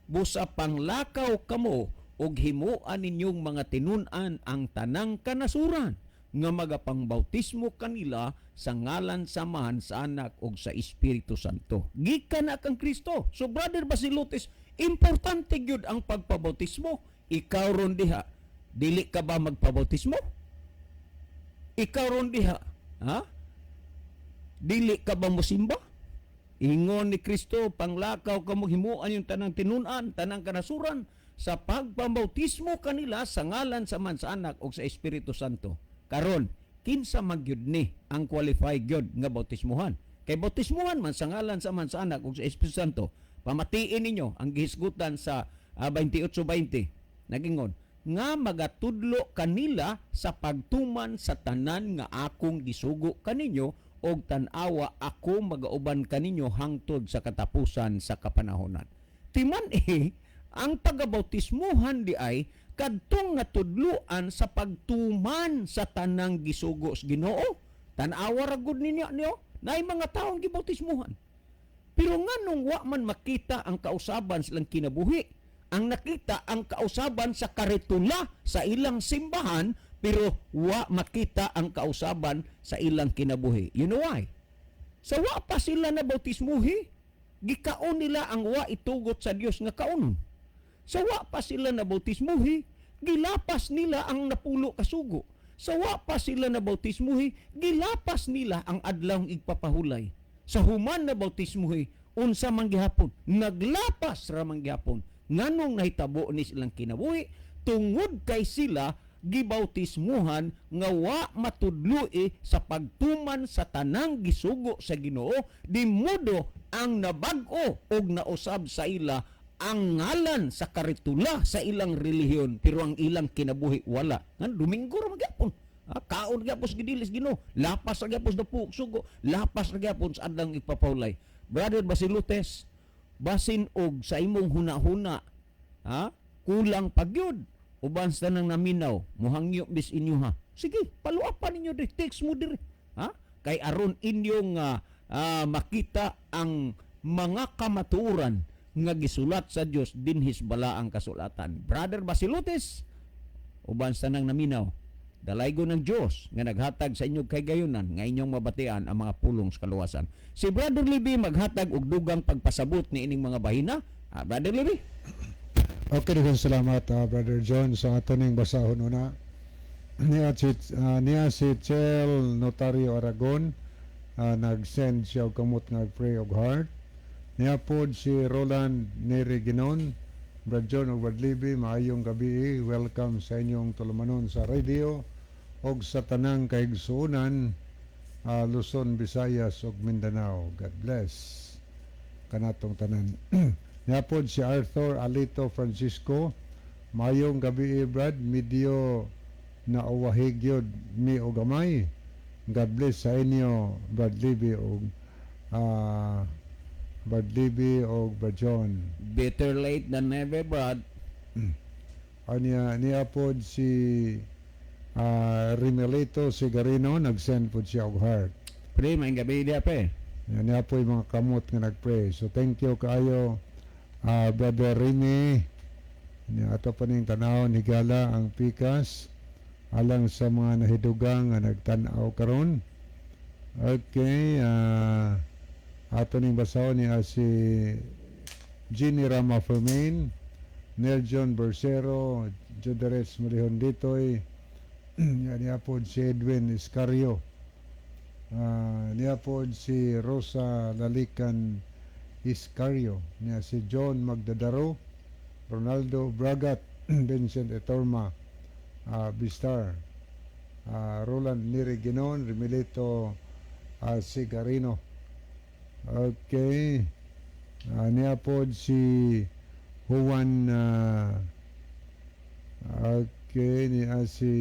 Busa panglakaw kamo ug himuan ninyong mga tinun-an ang tanang kanasuran nga magapangbautismo kanila sa ngalan samahan sa Anak ug sa Espiritu Santo. Gikan na kang Kristo. So Brother Basilutis, importante gyud ang pagpabautismo. Ikaw ron diha, dili ka ba magpabautismo? Ikaw ron diha, dili ka ba mosimba? Ingon ni Kristo, panglakaw kamo himuan yung tanang tinun-an, tanang kanasuran sa pagpabautismo kanila sa ngalan samahan sa Anak ug sa Espiritu Santo. Karon, kinsa magyud ni ang qualified gyud nga bautismuhan? Kay bautismuhan man sa ngalan samahan sa Anak ug sa Espiritu Santo. Pamatiin ninyo ang gihisgutan sa 28:20. Nagingon, nga magatudlo kanila sa pagtuman sa tanan nga akong gisugo kaninyo og tan-awa ako magauban kaninyo hangtod sa katapusan sa kapanahonan. Timan ang pagabautismuhan di ay kadtong natudluan sa pagtuman sa tanang gisugo sa Ginoo. Tan-awa ra gud ninyo naay mga taong gibautismuhan. Pero nganong wa man makita ang kausaban silang kinabuhi. Ang nakita ang kausaban sa karitula sa ilang simbahan, pero wa makita ang kausaban sa ilang kinabuhi. You know why? Sa wa pa sila na bautismuhi, gikaon nila ang wa itugot sa Dios nga kaunon. Sa wa pa sila na bautismuhi, gilapas nila ang napulo kasugo. Sa wa pa sila na bautismuhi, gilapas nila ang adlaw igpapahulay. Sa human na bautismuhi, unsa man gihapon, naglapas ra man gihapon. Nganong nahitabo ni silang kinabuhi tungod kay sila gibautismuhan nga wa matudloi sa pagtuman sa tanang gisugo sa Ginoo, di modo ang nabag-o og nausab sa ila ang ngalan sa karitula sa ilang relihiyon, pero ang ilang kinabuhi wala. Nga Domingo ra magyapon. Kaon gyapon sa gidilis Ginoo, lapas ra gyapon sa sugo, lapas ra gyapon sa adlang ipapawlay. Brother Basilutes, basin og sa imong huna-huna, kulang pagyud, uban sa nang naminaw, muhangyo bis inyo ha. Sige, paluapan ninyo di, text mo diri. Kay aron inyong makita ang mga kamatuoran nga gisulat sa Dios dinhis bala ang kasulatan. Brother Basilutes, uban sa nang naminaw, dalaygo ng Dios nga naghatag sa inyong kaygayonan nga inyong mabatian ang mga pulong sa kaluwasan. Si Brother Libby maghatag og dugang pagpasabot ni ining mga bahina. Brother Libby. Okay, daghang salamat Brother John sa aton basahon una. Niya si Chel Notario Aragon, nag-send siya og kamot nga pray of heart. Niya pod si Roland Neri Ginon, Brad John o Brad Libby, maayong gabi. Welcome sa inyong tulumanon sa radio og sa tanang kaigsuonan, Luzon, Visayas ug Mindanao. God bless kanatong tanan. Niya pod si Arthur Alito Francisco, maayong gabi Brad, medyo nauwahigyod mi og gamay. God bless sa inyo Brad Libby og Brad Libby o Brad John. Better late than never, Brad. Niya pod si Rimelito Sigarino, nag-send po siya og heart. Pre, may gabi dia pe. Niya po yung mga kamot nga nag-pray. So thank you kaayo, Brother Rene. Ato pa ning tanaw ni Gala ang pikas alang sa mga nahidugang nga nagtanaw karon. Okay, ato ning basaw niya si Ginny Rama Fermain, Neljon Bersero, Jodares Marihon Ditoy, niya po si Edwin Iscario, niya po si Rosa Lalican Iscario, niya si John Magdadaro, Ronaldo Bragat, Vincent Etorma, Bistar, Roland Niriginon, Remilito Sigarino. Okay. Niya po si Juan, okay, niya si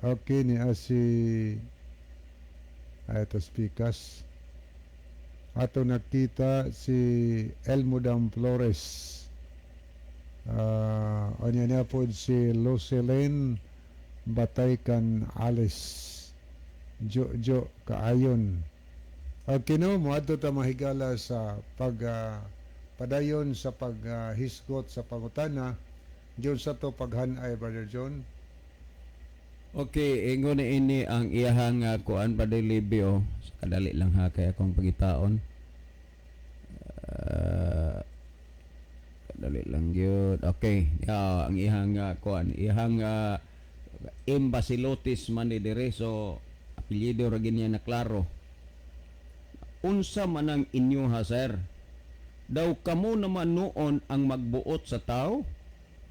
okay, niya si ito speakers. Ato nakita si Elmodam Flores. Niya po si Lucelen Bataycan Alice. Jo kaayon. Kino mo adto ta mahigala sa padayon sa paghisgot sa pangutana diyon sa to paghanay, Brother John. Okay, ingon ini ang iyahang kuan Brother Libby. Kadali lang ha kay akong pagitaon. Kadali lang gyud. Okay, ang iyahang kuan, iyahang Basilotis man ni dire, so apelyido ra ginya na klaro. Unsa man ang inyo ha, sir? Daw kamo naman noon ang magbuot sa tao?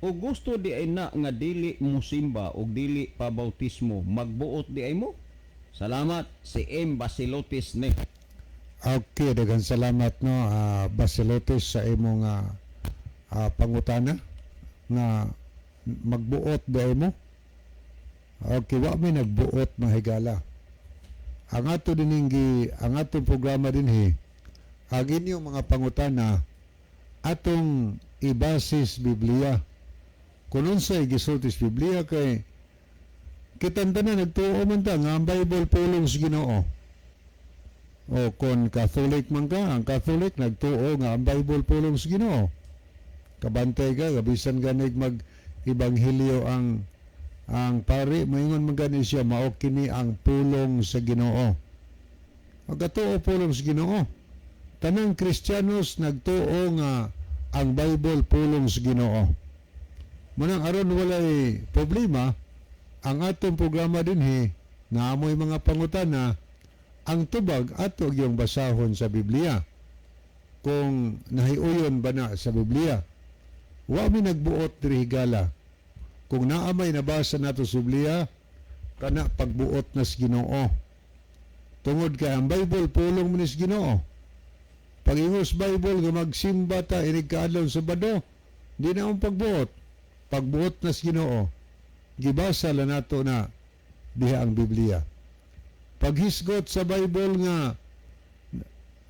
O gusto di ay na nga dili musimba o dili pabautismo, magbuot di ay mo? Salamat, si Basilotis ni. Okay, daghang salamat no, Basilotis sa imong pangutana nga magbuot di ay mo. Okay, wa may nagbuot mahigala. Ang ato dininggi, ang atong programa dinhi, agin yung mga pangutana atong ibasis Biblia. Kung unsay gisultis Biblia kay kitanda na nagtuo man ta nga ang Bible pulong sa Ginoo. O kung Catholic man ka, ang Catholic nagtuo nga ang Bible pulong sa Ginoo. Kabantay ka, gabisan ganig mag-ibanghilyo ang pari, maingon man gani siya, mao kini ang pulong sa Ginoo. Magatuo pulong sa Ginoo. Tanang Kristiyanos nagtuo nga ang Bible pulong sa Ginoo. Manang aron walay problema, ang atong programa dinhi na amoy mga pangutana, ang tubag ato yung basahon sa Biblia. Kung nahiuyon ba na sa Biblia, wa mi nagbuot diri higala. Kung naamay nabasa nato sa Biblia, kana pagbuot na sa Ginoo. Tungod kay ang Bible pulong mo ni sa Ginoo. Pag ingos Bible nga magsimba ta inig kaadlaw sa Sabado, di na ang pagbuot. Pagbuot na sa Ginoo. Gibasa la nato na diha ang Biblia. Paghisgot sa Bible nga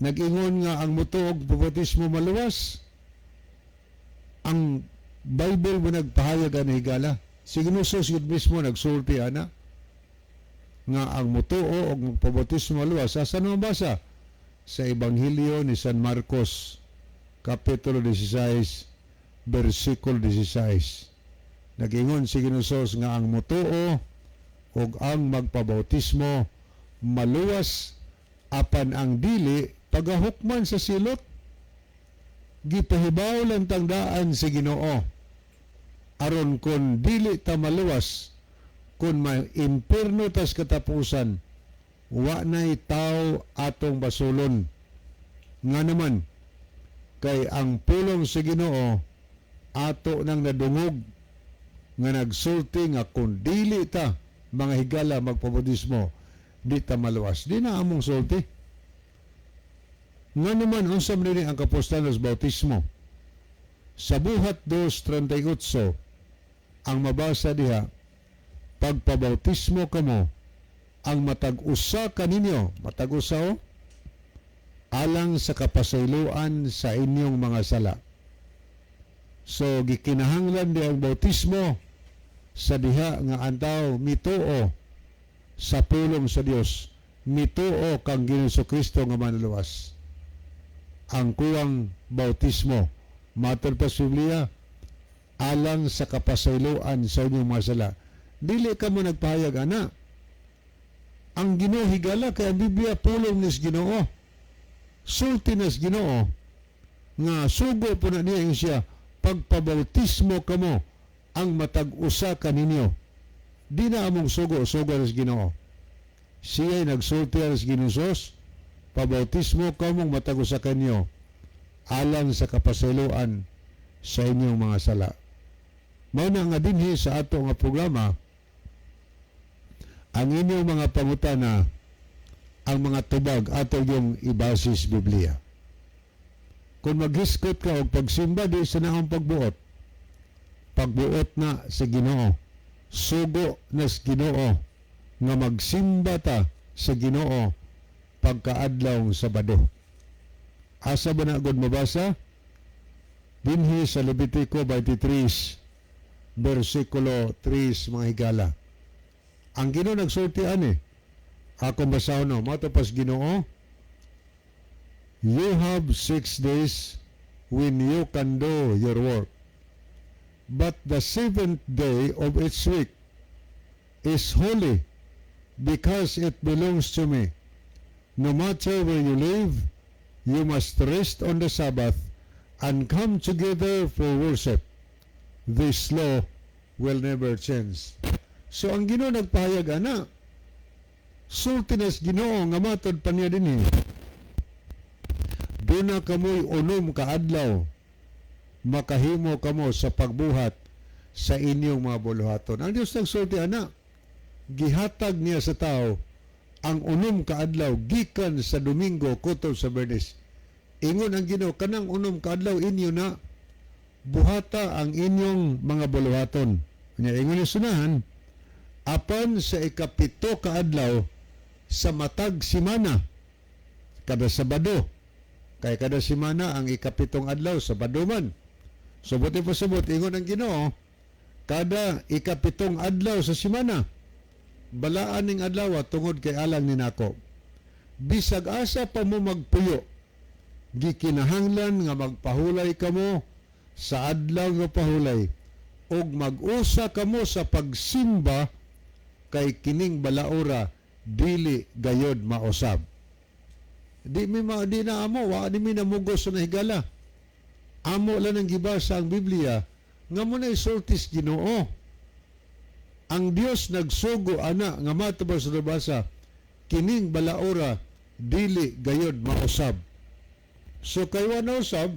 nag-ingon nga ang mutuog bautismo maluwas, ang Bible mo nagpahayag ana higala. Si Ginusos yun mismo nagsulti ana nga ang mutuo og pabautismo maluwas. Asa naman basa? Sa Ebanghelyo ni San Marcos, Kapitulo 16, versikulo 16. Nag-ingon si Ginusos nga ang mutuo og ang magpabautismo maluwas apan ang dili pagahukman sa silot. Gipahibaw lang tangdaan sa Ginoo aron kun dili ta maluwas, kun may impierno tas katapusan, wa na'y tao atong basulon. Nga naman kay ang pulong sa Ginoo ato nang nadungog nga nagsulti nga kun dili ta mga higala magpabautismo, di ta maluwas. Di na among sulti. Nga naman unsam nini ang kapostalos bautismo. Sa buhat 2:38 ang mabasa diha, pagpabautismo kamo ang matag-usa kaninyo, matag-usa alang sa kapasayloan sa inyong mga sala. So gikinahanglan di ang bautismo sa diha nga ang tao mituo sa pulong sa Dios, mituo kang Ginoong Kristo nga manluwas. Ang kuwang bautismo, matur pa sa Biblia, alang sa kapasayloan sa inyong mga sala. Dili ka mo nagpahayag ana. Ang Ginoo higala kay ang Biblia pulong nis Ginoo. Sulti nas Ginoo nga sugo po na niya siya, pagpabautismo kamo ang matag-usa kaninyo. Di na among sugo nas Ginoo. Siya'y nagsulti nas Ginoos, pabautismo kamong matag-usa kanyo alang sa kapasayloan sa inyong mga sala. Mao na nga dinhi sa ato nga programa ang inyong mga pangutana, ang mga tubag ato yung ibasis Biblia. Kung maghiskot ka og pagsimba di sa naong pagbuot, pagbuot na sa Ginoo, sugo na sa Ginoo nga magsimba ta sa Ginoo pagkaadlaw Sabado. Asa ba na gud mabasa? Dinhi sa Levitico 23 versikulo 3 mga higala. Ang Ginoo nagsulti ani, ako basahon no, matapas Ginoo, you have 6 days when you can do your work. But the 7th day of each week is holy because it belongs to me. No matter where you live, you must rest on the Sabbath and come together for worship. This law will never change. So ang Ginoo nagpahayag ana, sulti nas Ginoo nga matod pa niya dinhi. Duna kamoy unom kaadlaw, makahimo kamo sa pagbuhat sa inyong mga buluhaton. Ang Dios nagsulti ana, gihatag niya sa tao ang unom kaadlaw gikan sa Domingo kutob sa Biyernes. Ingon ang Ginoo, kanang unom kaadlaw inyo na buhata ang inyong mga buluhaton. Ingon ni sunahan, apan sa ikapito kaadlaw sa matag simana, kada Sabado, kay kada simana ang ikapitong adlaw Sabado man. So buti pa sabot, ingon ang Ginoo, kada ikapitong adlaw sa simana, balaan ning adlaw tungod kay alang ni nako. bisag asa pa mo magpuyo, gikinahanglan nga magpahulay kamo sa adlaw nga pahulay ug mag-usa kamo sa pagsimba kay kining balaura dili gayod mausab. Di na amo, wa di mi namugos sa nahigala. Amo lang ang gibasa ang Biblia nga mo na isultis Ginoo. Ang Dios nagsugo ana nga matubag sa nabasa, kining balaura dili gayod mausab. So kay wa na usab,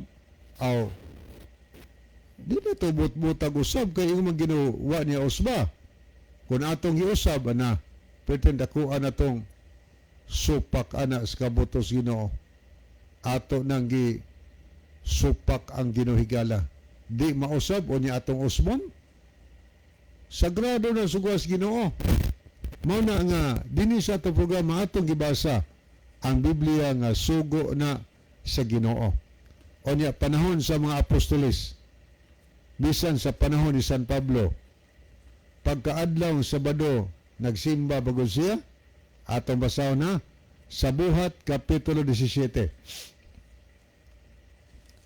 di na to butag usab kay yung ginawa niya usba. Kung atong giusab ana, pretend ako ana tong supak ana sa kabutos Ginoo. Ato nang gi supak ang Ginoo higala. Di mausab o niya atong usbon. Sagrado na sugwas Ginoo. Mao na nga dinhi sa atong programa atong gibasa ang Biblia nga sugo na sa Ginoo. O niya panahon sa mga apostoles, bisan sa panahon ni San Pablo, pagkaadlaw Sabado nagsimba bago siya, atong basahon na sa Buhat Kapitulo 17.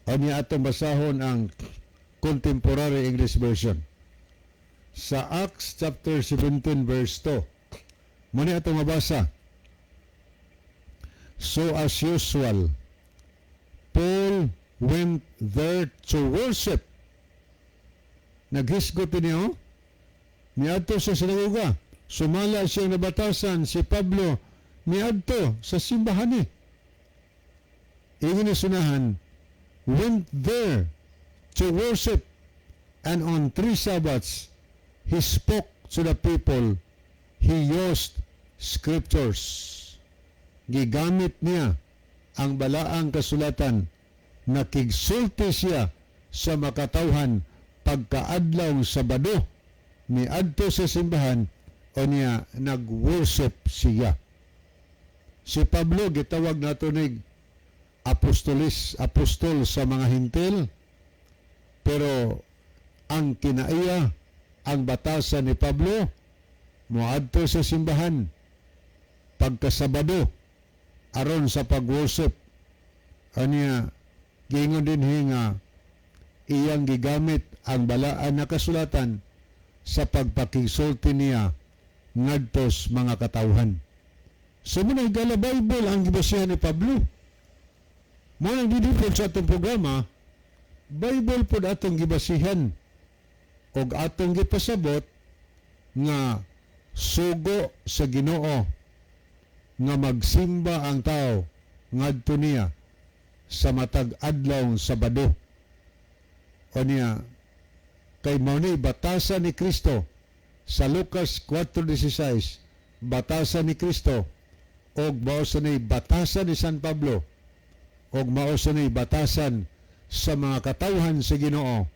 O niya atong basahon ang Contemporary English Version. Sa Acts chapter 17 verse 2. Muna atong mabasa. So as usual, Paul went there to worship. Naghisgot niyo, niadto sa sinagoga. Sumala siyang nabatasan si Pablo niadto sa simbahan ni. Ingin sunahan, went there to worship, and on 3 Sabbaths he spoke to the people. He used scriptures. Gigamit niya ang balaang kasulatan. Nakigsulti siya sa makatawhan pagkaadlaw Sabado. Niadto sa simbahan o niya nag-worship siya. Si Pablo gitawag nato nig apostol sa mga hintil, pero ang kinaiya, ang batasan ni Pablo, moadto sa simbahan pagkasabado aron sa pag-worship. Aniya gingon din nga iyang gigamit ang balaan na kasulatan sa pagpakigsulti niya ngadtos mga katawhan. So muna higala Bible ang gibasihan ni Pablo. Muna didipod sa atong programa, Bible pod atong gibasihan og atong gipasabot nga sugo sa Ginoo nga magsimba ang tao ngadto niya sa matag adlaw Sabado. O niya kay mao ni batasan ni Kristo sa Lucas 4:16, batasan ni Kristo og mao sa ni batasan ni San Pablo og mao sa ni batasan sa mga katawhan sa Ginoo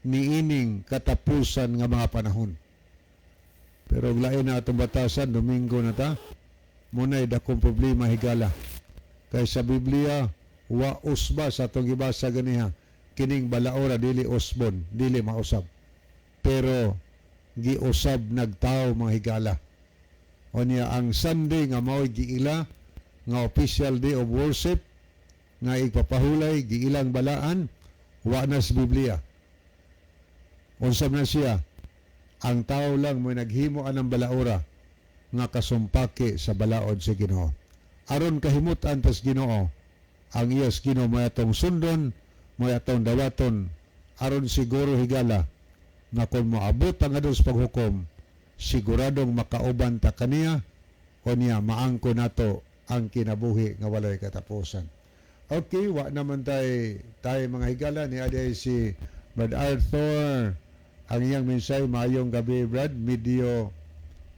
niining katapusan nga mga panahon. Pero lain na atong batasan, Domingo na ta, muna'y dakong problema higala. Kay sa Biblia, wa usba sa atong gibasa ganiha, kining balaora dili usbon, dili mausab. Pero giusab nagtao mga higala. O niya ang Sunday nga mao'y giila, nga official day of worship, nga igpapahulay, giilang balaan, wa na sa Biblia. Unsab na siya, ang tao lang mo naghimo anang balaura nga kasumpaki sa balaod sa Ginoo. Aron kahimutan tas Ginoo, ang iyas Ginoo mo atong sundon, mo atong dawaton, aron siguro higala nga kung moabot ang adus paghukom, siguradong makauban ta kaniya o niya maangko nato ang kinabuhi nga walay katapusan. Okay, wa naman tayo mga higala ni aday si Brad Arthur. Ang iyang mensahe, maayong gabi Brad, medyo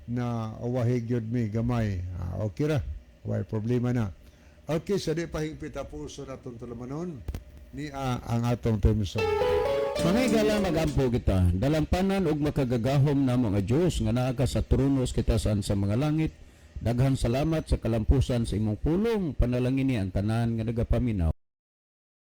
na awahig yun mi gamay. Okay ra, wala problema na. Okay, sa di pahingpit puso na itong tulamanon ni ang atong theme song. Mga higala magampo kita, dalampanan og makagagahom na mga Diyos nga naa ka sa tronos kita saan sa mga langit. Daghang salamat sa kalampusan sa imong pulong, panalangin ni ang tanan nga nagapaminaw.